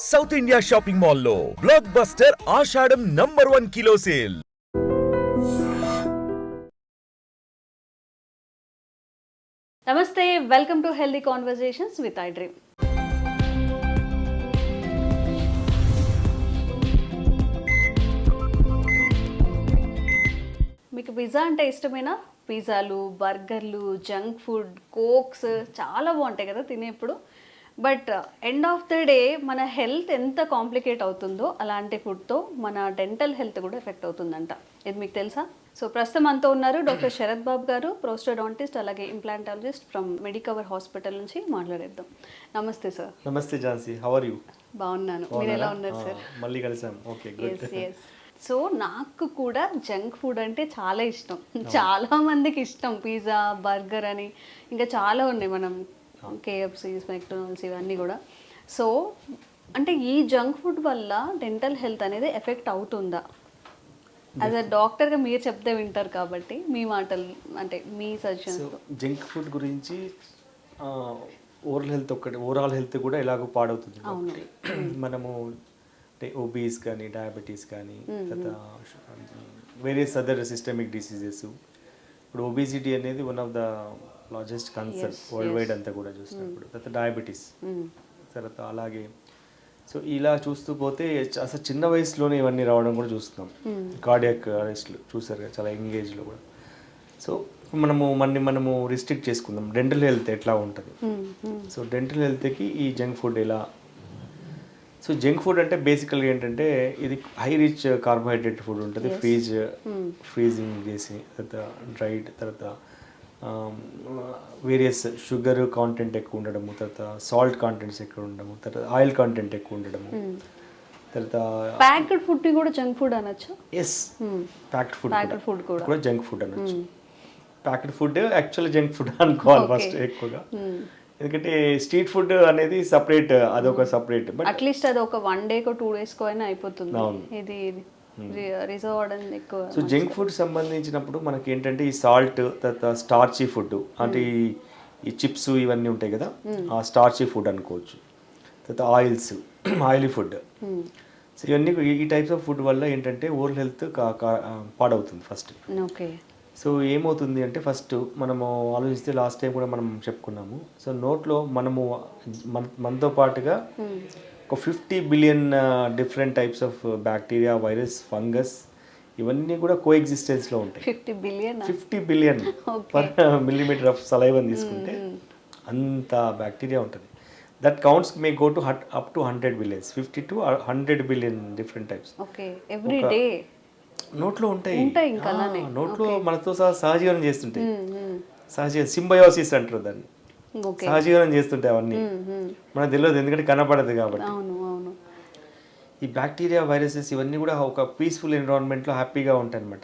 South India shopping మాల్లో block buster ఆషాఢం #1 kilo sale. నమస్తే, welcome to healthy conversations with I dream. మీకు pizza అంటే ఇష్టమేనా? పిజ్జాలు, బర్గర్లు, జంక్ ఫుడ్, కోక్స్ చాలా బాగుంటాయి కదా తినేప్పుడు. But end of the day మన హెల్త్ ఎంత కాంప్లికేట్ అవుతుందో అలాంటి ఫుడ్తో మన డెంటల్ హెల్త్ కూడా ఎఫెక్ట్ అవుతుందంట. ఇది మీకు తెలుసా? సో ప్రస్తుతం అంతా ఉన్నారు డాక్టర్ శరత్ బాబు గారు, ప్రోస్టోడాంటిస్ట్ అలాగే ఇంప్లాంటాలజిస్ట్ ఫ్రమ్ మెడికవర్ హాస్పిటల్ నుంచి మాట్లాడేద్దాం. నమస్తే సార్. నమస్తే ఝాన్సీ, హౌ ఆర్ యూ? బాగున్నాను, మీరు ఎలా ఉన్నారు సార్? మళ్ళీ కలిసాం. Okay, good. సో నాకు కూడా జంక్ ఫుడ్ అంటే చాలా ఇష్టం. చాలా మందికి ఇష్టం, పిజ్జా, బర్గర్ అని ఇంకా చాలా ఉన్నాయి, మనం కేఎఫ్సీస్, మెక్డొనాల్డ్స్ ఇవన్నీ కూడా. సో అంటే ఈ జంక్ ఫుడ్ వల్ల డెంటల్ హెల్త్ అనేది ఎఫెక్ట్ అవుతుందా? యాజ్ అ డాక్టర్గా మీరు చెప్తే వింటారు కాబట్టి మీ మాటలు, అంటే మీ సజెషన్స్. జంక్ ఫుడ్ గురించి ఓవరాల్ హెల్త్ కూడా ఎలాగో పాడవుతుంది. మనము అంటే ఒబీస్ కానీ, డయాబెటీస్ కానీ, తర్వాత వేరియస్ అదర్ సిస్టమిక్ డిసీజెస్. ఇప్పుడు ఒబిసిటీ అనేది one of the largest concern world wide అంతా కూడా చూసినప్పుడు. తర్వాత డయాబెటీస్, తర్వాత అలాగే సో ఇలా చూస్తూ పోతే అసలు చిన్న వయసులోనే ఇవన్నీ రావడం కూడా చూస్తున్నాం. కార్డియాక్ అరెస్ట్లు చూసారు చాలా యంగ్ ఏజ్లో కూడా. సో మనము రిస్ట్రిక్ట్ చేసుకుందాం డెంటల్ హెల్త్ ఎట్లా ఉంటుంది. సో డెంటల్ హెల్త్కి ఈ జంక్ ఫుడ్ ఎలా. సో జంక్ ఫుడ్ అంటే బేసికల్గా ఏంటంటే ఇది హై రిచ్ కార్బోహైడ్రేట్ ఫుడ్ ఉంటుంది. ఫ్రీజింగ్ చేసి, తర్వాత డ్రైడ్, తర్వాత వేరియస్ షుగర్ కాంటెంట్ ఎక్కువ ఉండడము, తర్వాత సాల్ట్ కాంటెంట్స్ ఎక్కువ ఉండడము, తర్వాత ఆయిల్ కాంటెంట్ ఎక్కువ ఉండడము, తర్వాత ప్యాక్డ్ ఫుడ్ కూడా జంక్ ఫుడ్ అనొచ్చు. ఎస్, ప్యాక్డ్ ఫుడ్ కూడా జంక్ ఫుడ్ అనొచ్చు. Packed food actually junk food అనుకోవాలి ఫస్ట్ ఎక్కువగా. ఎందుకంటే స్ట్రీట్ ఫుడ్ అనేది సపరేట్, అదొక సపరేట్. బట్ అట్లీస్ట్ అది ఒక 1 day 2 days అయినా అయిపోతుంది. ఇది రిజర్వ్ అవడం ఎక్కువ. సో జంక్ ఫుడ్ సంబంధించినప్పుడు మనకి ఏంటంటే ఈ సాల్ట్, తర్వాత స్టార్చీ ఫుడ్, అంటే ఈ చిప్స్ ఇవన్నీ ఉంటాయి కదా, ఆ స్టార్చీ ఫుడ్ అనుకోవచ్చు. తర్వాత ఆయిలీ ఫుడ్. సో ఇవన్నీ ఈ టైప్స్ ఆఫ్ ఫుడ్ వల్ల ఏంటంటే ఓరల్ హెల్త్ పాడవుతుంది ఫస్ట్. ఓకే. సో ఏమవుతుంది అంటే ఫస్ట్ మనము ఆలోచిస్తే లాస్ట్ టైం కూడా మనం చెప్పుకున్నాము. సో నోట్లో మనతో పాటుగా ఒక 50 billion different types of bacteria, virus, fungus ఇవన్నీ కూడా కోఎగ్జిస్టెన్స్లో ఉంటాయి. 50 బిలియన్ పర్ మిల్లీమీటర్ ఆఫ్ సలైవన్ తీసుకుంటే అంత బ్యాక్టీరియా ఉంటుంది. That counts may go to up to 100 billions, 50 to 100 billion different types నోట్లో ఉంటాయి. నోట్లో మనతో సహజీవనం చేస్తుంటాయి. సహజీవనం, సింబయోసిస్ అంటారు దాన్ని. సహజీవనం చేస్తుంటాయి అవన్నీ, మనకు తెలియదు ఎందుకంటే కనపడదు కాబట్టి. ఈ బ్యాక్టీరియా, వైరసెస్ ఇవన్నీ కూడా ఒక పీస్ఫుల్ ఎన్విరాన్మెంట్లో హ్యాపీగా ఉంటాయి అనమాట.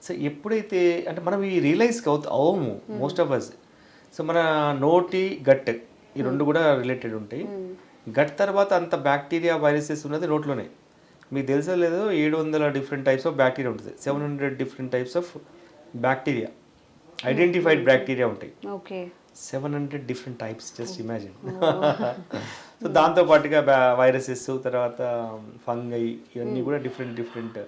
సో ఎప్పుడైతే అంటే మనం ఈ రియలైజ్ అవము మోస్ట్ ఆఫ్ అస్. సో మన నోటి, గట్ ఈ రెండు కూడా రిలేటెడ్ ఉంటాయి. గట్ తర్వాత అంత బ్యాక్టీరియా, వైరసెస్ ఉన్నది నోట్లోనే. మీకు తెలుసో లేదో 700 డిఫరెంట్ టైప్స్ ఆఫ్ బ్యాక్టీరియా ఉంటుంది. 700 different types of bacteria, identified bacteria ఉంటాయి. 700 different types, just imagine. So దాంతోపాటుగా వైరసెస్, తర్వాత ఫంగై ఇవన్నీ కూడా డిఫరెంట్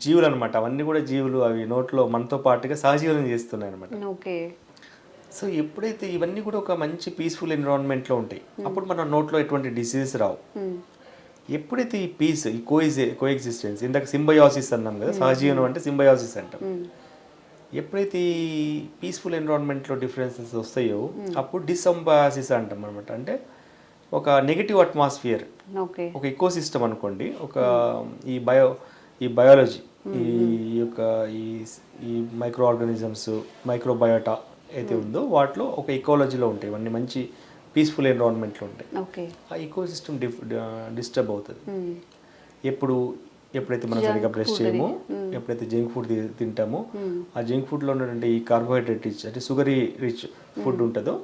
జీవులు అనమాట. అవన్నీ కూడా జీవులు, అవి నోట్లో మనతో పాటుగా సహజీవనం చేస్తున్నాయి అనమాట. సో ఎప్పుడైతే ఇవన్నీ కూడా ఒక మంచి పీస్ఫుల్ ఎన్విరాన్మెంట్లో ఉంటాయి, అప్పుడు మన నోట్లో ఎటువంటి డిసీజెస్ రావు. ఎప్పుడైతే ఈ పీస్, ఈ కోఎగ్జిస్టెన్స్, ఇందాక సింబయోసిస్ అన్నాం కదా, సహజీవనం అంటే సింబయోసిస్ అంటాం. ఎప్పుడైతే ఈ పీస్ఫుల్ ఎన్విరాన్మెంట్లో డిఫరెన్సెస్ వస్తాయో అప్పుడు డిస్సింబయాసిస్ అంటాం అనమాట. అంటే ఒక నెగిటివ్ అట్మాస్ఫియర్, ఒక ఇకో సిస్టమ్ అనుకోండి. ఒక ఈ బయాలజీ, ఈ మైక్రో ఆర్గానిజమ్స్, మైక్రోబయోటా అయితే ఉందో వాటిలో ఒక ఇకాలజీలో ఉంటాయి. ఇవన్నీ మంచి పీస్ఫుల్ ఎన్విరాన్మెంట్లో ఉంటాయి. ఆ ఈకో సిస్టమ్ డిస్టర్బ్ అవుతుంది ఎప్పుడైతే మనం సరిగ్గా బ్రష్ చేయమో, ఎప్పుడైతే జంక్ ఫుడ్ తింటామో, ఆ జంక్ ఫుడ్లో ఉన్నటువంటి ఈ కార్బోహైడ్రేట్ రిచ్, అంటే షుగరీ రిచ్ ఫుడ్ ఉంటుందో,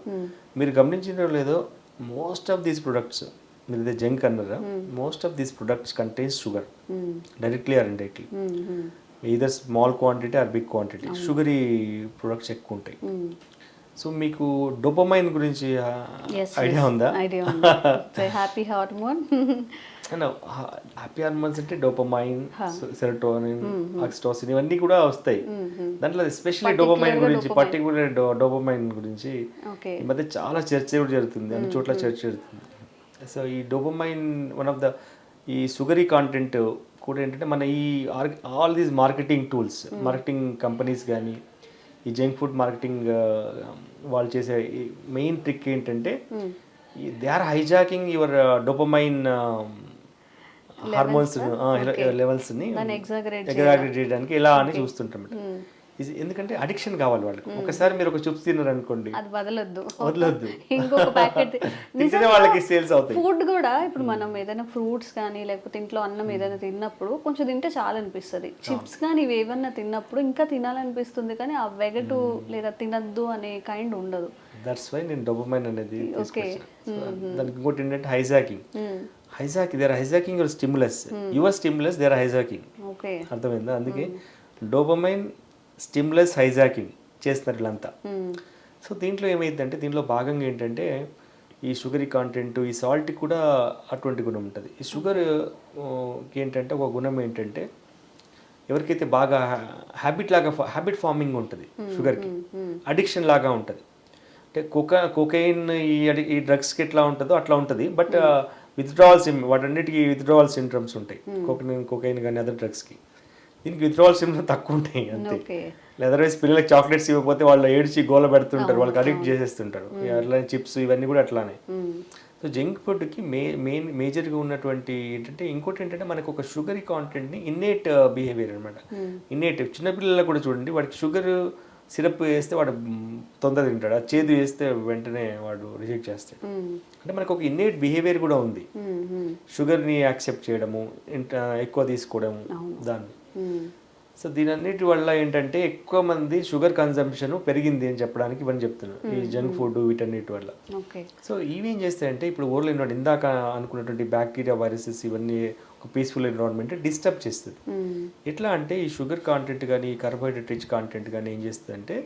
మీరు గమనించడం లేదో మోస్ట్ ఆఫ్ దీస్ ప్రొడక్ట్స్, మీరు ఇదే జంక్ అన్నారా, most of these products contains sugar, directly or indirectly. Either small quantity or big quantity sugary products ఎక్కువ ఉంటాయి. సో మీకు డోపమైన్ గురించి ఐడియా ఉందా? ఐడియా ఉంది. Happy hormone. హ్యాపీ హార్మోన్స్ అంటే డోపమైన్, సెరోటోనిన్, ఆక్సిటోసిన్ ఇవన్నీ కూడా వస్తాయి. దాంట్లో ఎస్పెషల్లీ డోపమైన్ గురించి, పర్టికులర్ డోపమైన్ గురించి ఈ మధ్య చాలా చర్చ కూడా జరుగుతుంది, అన్ని చోట్ల చర్చ జరుగుతుంది. సో ఈ డోపమైన్ వన్ ఆఫ్ ద ఈ షుగరీ కాంటెంట్ కూడా ఏంటంటే మన ఈ all these marketing tools, marketing companies కానీ ఈ జంక్ ఫుడ్ మార్కెటింగ్ వాళ్ళు చేసే మెయిన్ ట్రిక్ ఏంటంటే they are hijacking your dopamine hormones లెవెల్స్ని ఎగ్జాగరేట్ చేయడానికి ఎలా అని చూస్తుంటాం. ఎందుకంటే అడిక్షన్ కావాలి వాళ్ళకి. ఒకసారి మీరు ఒక చిప్స్ తిన్నారు అనుకోండి, అది వదలొద్దు. ఇంకొక ప్యాకెట్ వాళ్ళకి సేల్స్ అవుతాయి. ఫుడ్ కూడా ఇప్పుడు మనం ఏదైనా ఫ్రూట్స్ కానీ లేకపోతే ఇంట్లో అన్నం ఏదైనా తిన్నప్పుడు కొంచెం తింటే చాలా అనిపిస్తుంది. చిప్స్ కానీ ఇవి ఏమన్నా తిన్నప్పుడు ఇంకా తినాలనిపిస్తుంది, కానీ ఆ వెగటు లేదా తినద్దు అనే కైండ్ ఉండదు. దట్స్ వై నేను డోపమైన్ అనేది దానికి ఇంకోటి ఏంటంటే hijacking. They are hijacking your stimulus they are hijacking. అర్థమైందా? అందుకే డోపమైన్ స్టిమ్యులస్ హైజాకింగ్ చేస్తున్నారు వీళ్ళంతా. సో దీంట్లో ఏమైందంటే దీంట్లో భాగంగా ఏంటంటే ఈ షుగరీ కాంటెంట్, ఈ సాల్ట్కి కూడా అటువంటి గుణం ఉంటుంది. ఈ షుగర్ ఏంటంటే ఒక గుణం ఏంటంటే ఎవరికైతే బాగా హ్యాబిట్ ఫార్మింగ్ ఉంటుంది, షుగర్కి అడిక్షన్ లాగా ఉంటుంది. అంటే కోకైన్ ఈ డ్రగ్స్కి ఎట్లా ఉంటుందో అట్లా ఉంటుంది. బట్ విత్డ్రావల్ వాటన్నిటికీ విత్డ్రావల్ సిండ్రమ్స్ ఉంటాయి. కోకైన్ కానీ అదర్ డ్రగ్స్కి. దీనికి విత్డ్రావల్ సిండ్రమ్ తక్కువ ఉంటాయి అంతే. అదర్వైజ్ పిల్లలకి చాక్లెట్స్ ఇవ్వకపోతే వాళ్ళు ఏడ్చి గోల పెడుతుంటారు, వాళ్ళకి అడిక్ట్ చేసేస్తుంటారు. అట్లానే చిప్స్ ఇవన్నీ కూడా అట్లానే. సో జంక్ ఫుడ్కి మేజర్గా ఉన్నటువంటి ఏంటంటే ఇంకోటి ఏంటంటే మనకు ఒక షుగరీ కాంటెంట్ని ఇన్నేట్ బిహేవియర్ అనమాట. ఇన్నేట్ చిన్నపిల్లలకు కూడా చూడండి, వాడికి షుగర్ సిరప్ వేస్తే వాడు తొందర తింటాడు, ఆ చేదు వేస్తే వెంటనే వాడు రిజెక్ట్ చేస్తాడు. అంటే మనకు ఒక ఇన్నేట్ బిహేవియర్ కూడా ఉంది, షుగర్ని యాక్సెప్ట్ చేయడము, ఎక్కువ తీసుకోవడము దాన్ని. సో దీని అన్నిటి వల్ల ఏంటంటే ఎక్కువ మంది షుగర్ కన్సంప్షన్ పెరిగింది అని చెప్పడానికి ఇవన్నీ చెప్తున్నారు, ఈ జంక్ ఫుడ్ వీటన్నిటి వల్ల. సో ఇవేం చేస్తాయంటే ఇప్పుడు ఓవర్ ఎన్విరాన్మెంట్ ఇందాక అనుకున్నటువంటి బ్యాక్టీరియా, వైరసెస్ ఇవన్నీ ఒక పీస్ఫుల్ ఎన్విరాన్మెంట్ డిస్టర్బ్ చేస్తుంది. ఎట్లా అంటే ఈ షుగర్ కాంటెంట్ కానీ కార్బోహైడ్రేట్ రిచ్ కాంటెంట్ కానీ ఏం చేస్తుంది అంటే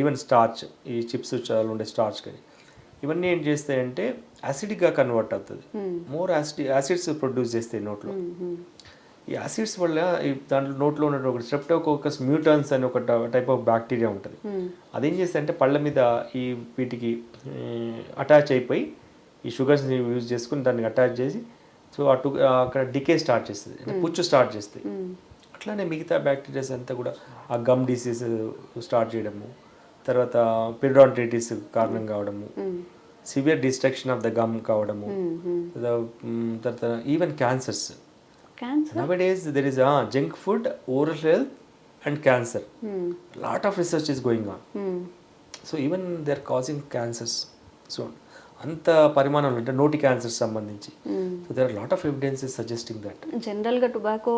ఈవెన్ స్టార్చ్, ఈ చిప్స్ చాలా ఉండే స్టార్చ్ కానీ ఇవన్నీ ఏం చేస్తాయంటే యాసిడ్గా కన్వర్ట్ అవుతుంది. మోర్ యాసిడ్స్ ప్రొడ్యూస్ చేస్తాయి నోట్లో. ఈ యాసిడ్స్ వల్ల దాంట్లో నోట్లో ఉన్న ఒక స్ట్రెప్టోకోకస్ మ్యూటన్స్ అని ఒక టైప్ ఆఫ్ బ్యాక్టీరియా ఉంటుంది. అదేం చేస్తే అంటే పళ్ళ మీద ఈ వీటికి అటాచ్ అయిపోయి ఈ షుగర్స్ని యూజ్ చేసుకుని దాన్ని అటాచ్ చేసి సో అక్కడ డికే స్టార్ట్ చేస్తుంది, అంటే పుచ్చు స్టార్ట్ చేస్తుంది. అట్లానే మిగతా బ్యాక్టీరియాస్ అంతా కూడా ఆ గమ్ డిసీజ్ స్టార్ట్ చేయడము, తర్వాత పెరిడాంటైటిస్ కారణం కావడము, severe destruction of the gum కావడము, తర్వాత even cancers. Nowadays there is junk food, oral health and cancer. Lot of research is going on. So even they are causing cancers. So అంత పరిమాణంలో అంటే నోటి క్యాన్సర్ సంబంధించి. So there are lot of evidences suggesting that జనరల్గా tobacco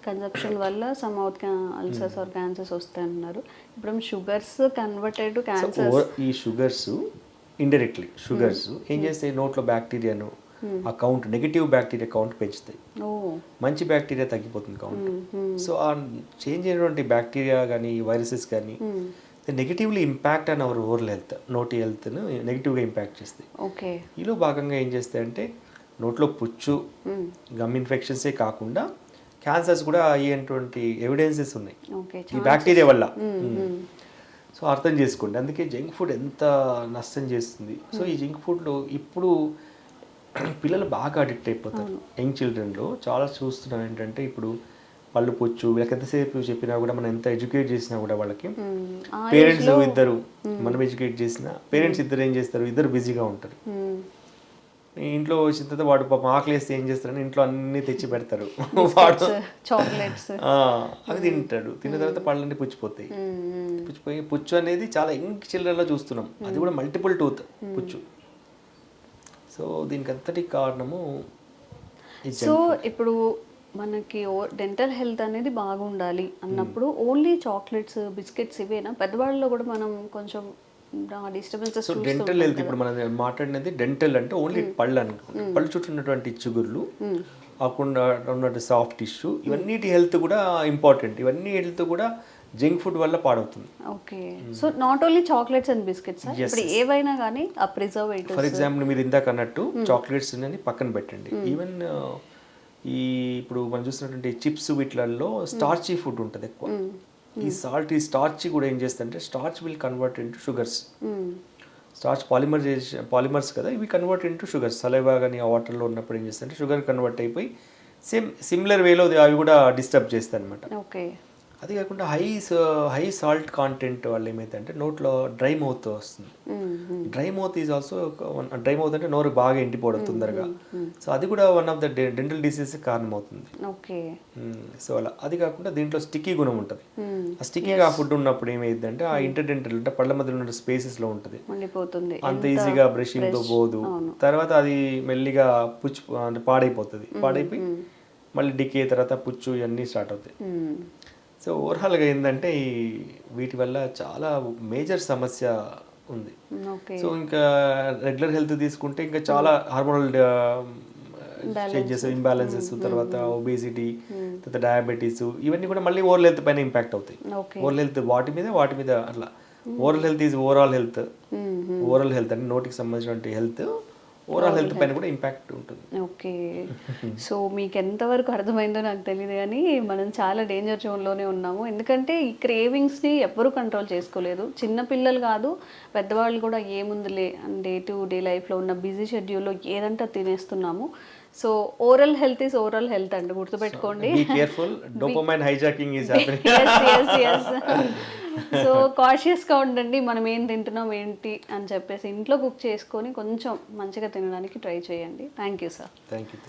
consumption వల్ల some out ulcers or cancers వస్తాయన్నారు. ఇప్పుడు sugars converted to cancer. ఈ షుగర్స్ ఇండైరెక్ట్లీ షుగర్స్ ఏం చేస్తాయి, నోట్లో బ్యాక్టీరియాను ఆ కౌంట్, నెగిటివ్ బ్యాక్టీరియా కౌంట్ పెంచుతాయి, మంచి బ్యాక్టీరియా తగ్గిపోతుంది కౌంట్. సో ఆ చేంజ్ అయినటువంటి బ్యాక్టీరియా కానీ వైరసెస్ కానీ negatively impact on hour oral health, నోటి హెల్త్ను నెగిటివ్గా ఇంపాక్ట్ చేస్తాయి. ఈలో భాగంగా ఏం చేస్తాయంటే నోట్లో పుచ్చు, గమ్ ఇన్ఫెక్షన్సే కాకుండా క్యాన్సర్స్ కూడా అయ్యేటువంటి ఎవిడెన్సెస్ ఉన్నాయి ఈ బ్యాక్టీరియా వల్ల. సో అర్థం చేసుకోండి, అందుకే జంక్ ఫుడ్ ఎంత నష్టం చేస్తుంది. సో ఈ జంక్ ఫుడ్లో ఇప్పుడు పిల్లలు బాగా అడిక్ట్ అయిపోతారు. యంగ్ చిల్డ్రన్లో చాలా చూస్తున్నాం ఏంటంటే ఇప్పుడు పళ్ళు పుచ్చు, వీళ్ళకి ఎంతసేపు చెప్పినా కూడా మనం ఎంత ఎడ్యుకేట్ చేసినా కూడా వాళ్ళకి పేరెంట్స్ ఇద్దరు, మనం ఎడ్యుకేట్ చేసినా పేరెంట్స్ ఇద్దరు ఏం చేస్తారు, ఇద్దరు బిజీగా ఉంటారు. ఇంట్లో వచ్చిన తర్వాత వాడు పాపం ఆకలి వేస్తే ఏం చేస్తారని ఇంట్లో అన్ని తెచ్చి పెడతారు, వాడు చాక్లెట్స్ అవి తింటాడు. తిన్న తర్వాత పళ్ళన్నీ పుచ్చిపోతాయి. పుచ్చిపోయి పుచ్చు అనేది చాలా యంగ్ చిల్డ్రన్లో చూస్తున్నాం, అది కూడా మల్టిపుల్ టూత్ పుచ్చు. సో దీనికి అంతటి కారణము. సో ఇప్పుడు మనకి డెంటల్ హెల్త్ అనేది బాగుండాలి అన్నప్పుడు ఓన్లీ చాక్లెట్స్, బిస్కెట్స్ ఇవేనా? పెద్దవాళ్ళలో కూడా మనం కొంచెం డిస్టర్బెన్సెస్. సో డెంటల్ హెల్త్ ఇప్పుడు మనం మాట్లాడినది డెంటల్ అంటే ఓన్లీ పళ్ళు అనుకోండి, పళ్ళు చుట్టూ ఉన్నటువంటి చిగుర్లు, కాకుండా ఉన్నటువంటి సాఫ్ట్ టిష్యూ, ఇవన్నిటి హెల్త్ కూడా ఇంపార్టెంట్. ఇవన్నీ హెల్త్ కూడా జంక్ ఫుడ్ వల్ల పాడవుతుంది. Okay, so not only chocolates and biscuits, ఇప్పుడు ఏవైనా కానీ ఆ ప్రిజర్వేటివ్స్. ఫర్ ఎగ్జాంపుల్ మీరు ఇందాక అన్నట్టు చాక్లెట్స్ అని పక్కన పెట్టండి. ఈవెన్ ఈ ఇప్పుడు మనం చూసినటువంటి చిప్స్ వీటిలలో స్టార్చీ ఫుడ్ ఉంటుంది ఎక్కువ. ఈ స్టార్చ్ కూడా ఏం చేస్తుందంటే starch will convert into sugars. Starch polymers కదా, ఇవి కన్వర్ట్ ఇంటూ షుగర్స్. సలైవా కానీ ఆ వాటర్లో ఉన్నప్పుడు ఏం చేస్తుందంటే షుగర్ కన్వర్ట్ అయిపోయి సిమిలర్ వేలో అవి కూడా డిస్టర్బ్ చేస్తాయి అనమాట. ఓకే, అది కాకుండా హై సాల్ట్ కాంటెంట్ వల్ల ఏమైతే నోట్లో డ్రై మౌత్ వస్తుంది. Dry mouth is also dry mouth అంటే నోరు బాగా ఎండిపోవడం తొందరగా. సో అది కూడా one of the dental disease కారణం అవుతుంది. ఓకే, సో అలా. అది కాకుండా దీంట్లో స్టిక్కీ గుణం ఉంటుంది. ఆ స్టిక్కీగా ఫుడ్ ఉన్నప్పుడు ఏమైంది అంటే ఆ ఇంటర్డెంటల్ అంటే పళ్ళ మధ్యలో ఉన్న స్పేసెస్లో ఉంటుంది, అంత ఈజీగా బ్రషింగ్తో పోదు. తర్వాత అది మెల్లిగా అంటే పాడైపోతుంది. పాడైపోయి మళ్ళీ డికే తర్వాత పుచ్చు ఇవన్నీ స్టార్ట్ అవుతాయి. సో ఓవరాల్గా ఏంటంటే వీటి వల్ల చాలా మేజర్ సమస్య ఉంది. సో ఇంకా రెగ్యులర్ హెల్త్ తీసుకుంటే ఇంకా చాలా హార్మోనల్ చేంజెస్, ఇంబ్యాలెన్సెస్, తర్వాత ఒబేసిటీ, తర్వాత డయాబెటీస్, ఇవన్నీ కూడా మళ్ళీ ఓరల్ హెల్త్ పైన ఇంపాక్ట్ అవుతాయి. ఓరల్ హెల్త్ వాటి మీద అట్లా. Oral health is overall health. Oral health అంటే నోటికి సంబంధించిన హెల్త్ ఓవరాల్ హెల్త్ పైన కూడా ఇంపాక్ట్ ఉంటుంది. ఓకే, సో మీకు ఎంతవరకు అర్థమైందో నాకు తెలియదు, కానీ మనం చాలా డేంజర్ జోన్లోనే ఉన్నాము. ఎందుకంటే ఈ క్రేవింగ్స్ని ఎవ్వరూ కంట్రోల్ చేసుకోలేదు. చిన్నపిల్లలు కాదు, పెద్దవాళ్ళు కూడా ఏముందిలే డే టు డే లైఫ్లో ఉన్న బిజీ షెడ్యూల్లో ఏదంటే తినేస్తున్నాము. So oral health is oral health అండి, గుర్తుపెట్టుకోండి. Be careful, dopamine hijacking is happening. So కాషియస్గా ఉండండి. మనం ఏం తింటున్నాం ఏంటి అని చెప్పేసి ఇంట్లో కుక్ చేసుకొని కొంచెం మంచిగా తినడానికి ట్రై చేయండి. Thank you sir. Thank you.